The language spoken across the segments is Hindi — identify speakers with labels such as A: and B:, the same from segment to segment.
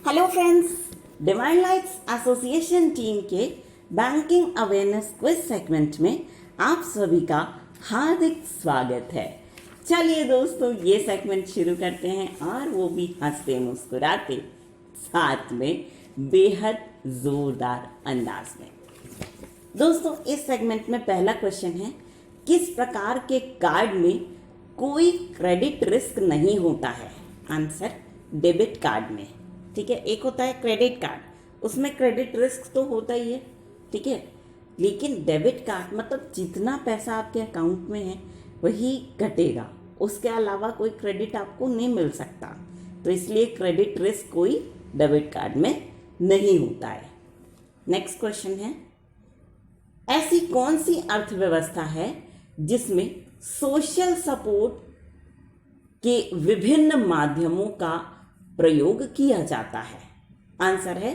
A: Hello friends, divine lights association team के बैंकिंग अवेयरनेस क्विज सेगमेंट में आप सभी का हार्दिक स्वागत है। चलिए दोस्तों, ये सेगमेंट शुरू करते हैं और वो भी हंसते मुस्कुराते, साथ में बेहद जोरदार अंदाज में। दोस्तों, इस सेगमेंट में पहला क्वेश्चन है, किस प्रकार के कार्ड में कोई क्रेडिट रिस्क नहीं होता है? आंसर, डेबिट कार्ड में। ठीक है, एक होता है क्रेडिट कार्ड, उसमें क्रेडिट रिस्क तो होता ही है, ठीक है, लेकिन डेबिट कार्ड मतलब जितना पैसा आपके अकाउंट में है वही घटेगा, उसके अलावा कोई क्रेडिट आपको नहीं मिल सकता, तो इसलिए क्रेडिट रिस्क कोई डेबिट कार्ड में नहीं होता है। नेक्स्ट क्वेश्चन है, ऐसी कौन सी अर्थव्यवस्था है जिसमें सोशल सपोर्ट के विभिन्न माध्यमों का प्रयोग किया जाता है? आंसर है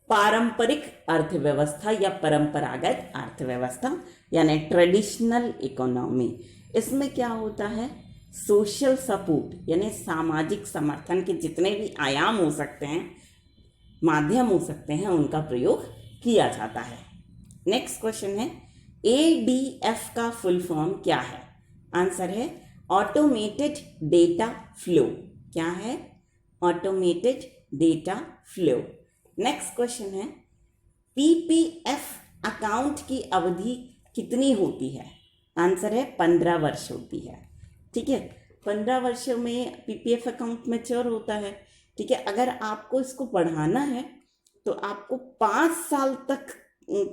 A: पारंपरिक अर्थव्यवस्था या परंपरागत अर्थव्यवस्था यानी ट्रेडिशनल इकोनॉमी। इसमें क्या होता है, सोशल सपोर्ट यानी सामाजिक समर्थन के जितने भी आयाम हो सकते हैं, माध्यम हो सकते हैं, उनका प्रयोग किया जाता है। नेक्स्ट क्वेश्चन है, ADF का फुल फॉर्म क्या है? आंसर है ऑटोमेटेड डेटा फ्लो। क्या है? Automated data flow. Next question है, PPF अकाउंट की अवधि कितनी होती है? आंसर है 15 वर्ष होती है। ठीक है, 15 वर्षों में PPF अकाउंट मैच्योर होता है। ठीक है, अगर आपको इसको बढ़ाना है तो आपको 5 साल तक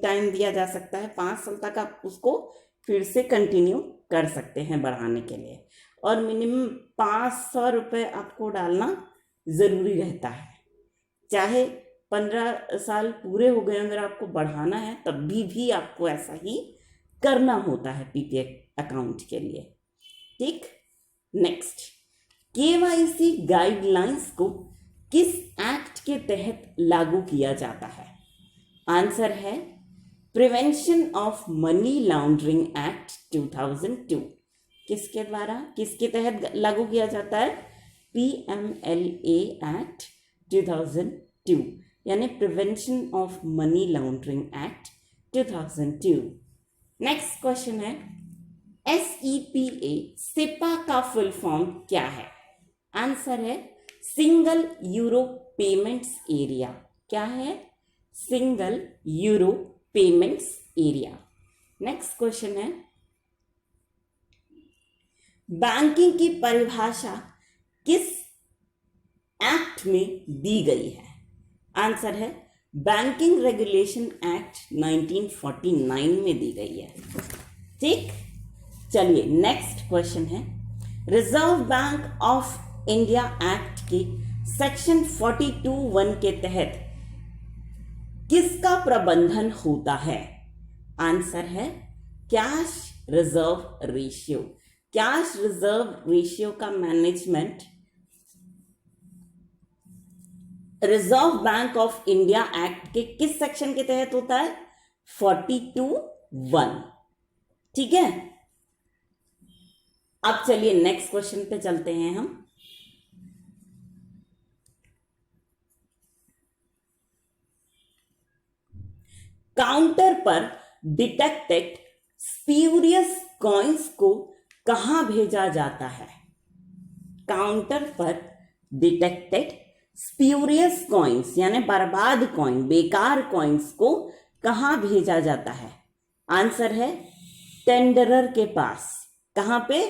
A: टाइम दिया जा सकता है। 5 साल तक आप उसको फिर से कंटिन्यू कर सकते हैं बढ़ाने के लिए, और मिनिमम 500 रुपये आपको डालना ज़रूरी रहता है। चाहे 15 साल पूरे हो गए, अगर आपको बढ़ाना है तब भी आपको ऐसा ही करना होता है PPF अकाउंट के लिए। ठीक, नेक्स्ट, KYC गाइडलाइंस को किस एक्ट के तहत लागू किया जाता है? आंसर है prevention of money laundering act 2002। किसके द्वारा, किसके तहत लागू किया जाता है? PMLA एक्ट 2002 यानी prevention of money laundering act 2002। Next question है, SEPA का फुल फॉर्म क्या है? आंसर है सिंगल यूरो पेमेंट्स एरिया। क्या है? Single euro payments area. Next question है, बैंकिंग की परिभाषा किस एक्ट में दी गई है? आंसर है बैंकिंग रेगुलेशन एक्ट 1949 में दी गई है। ठीक, चलिए नेक्स्ट क्वेश्चन है, Reserve Bank of India Act के सेक्शन 42(1) के तहत किसका प्रबंधन होता है? आंसर है cash reserve ratio. Cash reserve ratio का management Reserve Bank of India Act के किस सेक्शन के तहत होता है? 42(1). ठीक है, अब चलिए नेक्स्ट क्वेश्चन पे चलते हैं हम। काउंटर पर डिटेक्टेड स्प्यूरियस कॉइन्स को कहां भेजा जाता है? काउंटर पर डिटेक्टेड स्प्यूरियस कॉइन्स यानी बर्बाद कॉइन, बेकार कॉइन्स को कहां भेजा जाता है? आंसर है टेंडरर के पास। कहां पे?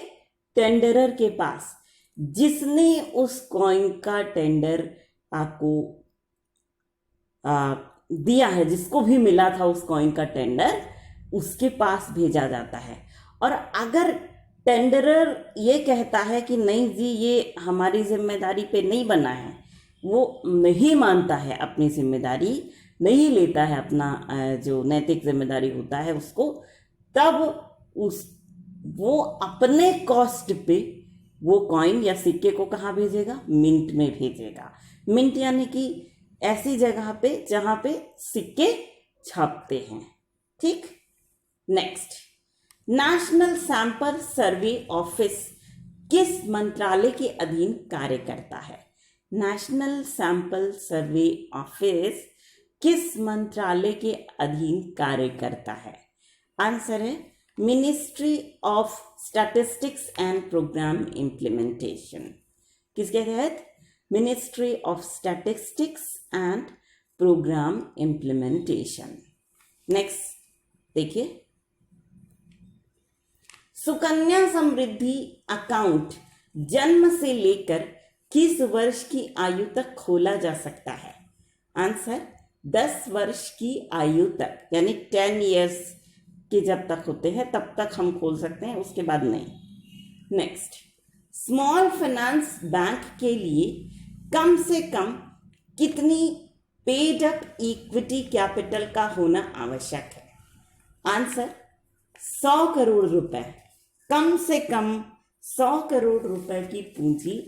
A: टेंडरर के पास। जिसने उस कॉइन का टेंडर आपको दिया है, जिसको भी मिला था उस कॉइन का टेंडर, उसके पास भेजा जाता है। और अगर टेंडरर ये कहता है कि नहीं जी, ये हमारी जिम्मेदारी पे नहीं बना है, वो नहीं मानता है अपनी जिम्मेदारी, नहीं लेता है अपना जो नैतिक जिम्मेदारी होता है उसको, तब वो अपने कॉस्ट पे वो कॉइन या सिक्के को कहाँ भेजेगा? मिंट में भेजेगा। मिंट यानी कि ऐसी जगह पे जहां पे सिक्के छापते हैं। ठीक, next, national sample survey office किस मंत्रालय के अधीन कार्य करता है? नेशनल सैंपल सर्वे ऑफिस किस मंत्रालय के अधीन कार्य करता है? आंसर है ministry of statistics and programme implementation. किसके तहत? Ministry of statistics and programme implementation. Next देखिए, सुकन्या समृद्धि अकाउंट जन्म से लेकर किस वर्ष की आयु तक खोला जा सकता है? आंसर 10 वर्ष की आयु तक, यानी 10 इयर्स के जब तक होते हैं तब तक हम खोल सकते हैं, उसके बाद नहीं। नेक्स्ट, स्मॉल फाइनेंस बैंक के लिए कम से कम कितनी पेड अप इक्विटी कैपिटल का होना आवश्यक है? आंसर 100 करोड़ रुपए, कम से कम 100 करोड़ रुपए की पूंजी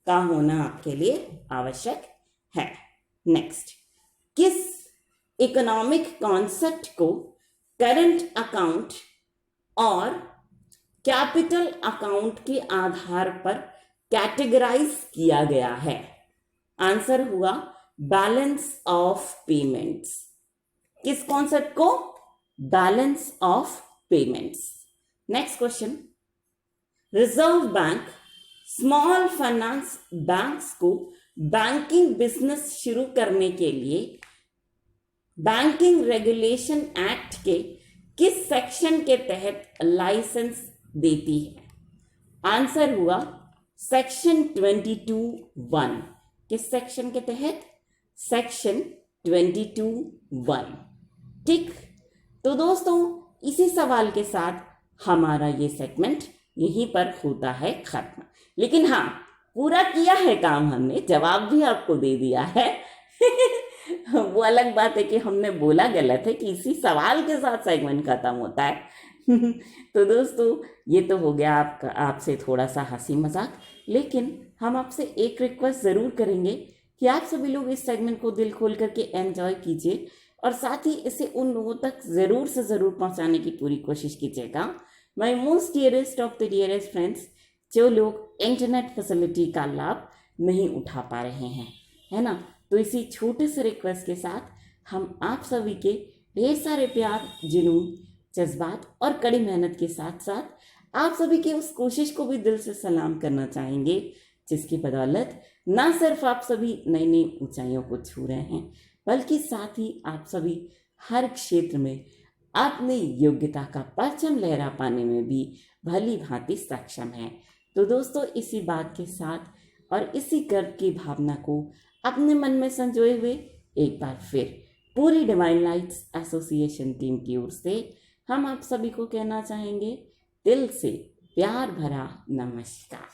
A: का होना आपके लिए आवश्यक है। नेक्स्ट, किस इकोनॉमिक कॉन्सेप्ट को करंट अकाउंट और कैपिटल अकाउंट के आधार पर कैटेगराइज किया गया है? आंसर हुआ बैलेंस ऑफ पेमेंट्स। किस कॉन्सेप्ट को? Balance of payments. Next question, reserve bank small finance banks को बैंकिंग बिजनेस शुरू करने के लिए बैंकिंग रेगुलेशन एक्ट के किस सेक्शन के तहत लाइसेंस देती है? आंसर हुआ सेक्शन 22(1). किस सेक्शन के तहत? सेक्शन 22(1). ठीक, तो दोस्तों इसी सवाल के साथ हमारा ये सेगमेंट यहीं पर होता है खत्म। लेकिन हाँ, पूरा किया है काम हमने, जवाब भी आपको दे दिया है। वो अलग बात है कि हमने बोला गलत है कि इसी सवाल के साथ सेगमेंट खत्म होता है। तो दोस्तों ये तो हो गया आपका आपसे थोड़ा सा हंसी मजाक, लेकिन हम आपसे एक रिक्वेस्ट ज़रूर करेंगे कि आप सभी लोग इस सेगमेंट को दिल खोल करके एंजॉय कीजिए और साथ ही इसे उन लोगों तक ज़रूर से ज़रूर पहुंचाने की पूरी कोशिश कीजिएगा। My most dearest of the dearest friends, जो लोग इंटरनेट फैसिलिटी का लाभ नहीं उठा पा रहे हैं, है ना, तो इसी छोटे से रिक्वेस्ट के साथ हम आप सभी के ढेर सारे प्यार, जुनून, जज्बात और कड़ी मेहनत के साथ साथ आप सभी की उस कोशिश को भी दिल से सलाम करना चाहेंगे, जिसकी बदौलत ना सिर्फ आप सभी नई नई ऊंचाइयों को छू रहे हैं, बल्कि साथ ही आप सभी हर क्षेत्र में अपनी योग्यता का परचम लहरा पाने में भी भली भांति सक्षम है। तो दोस्तों इसी बात के साथ और इसी गर्व की भावना को अपने मन में संजोए हुए एक बार फिर पूरी डिवाइन लाइट्स एसोसिएशन टीम की ओर से हम आप सभी को कहना चाहेंगे दिल से प्यार भरा नमस्कार।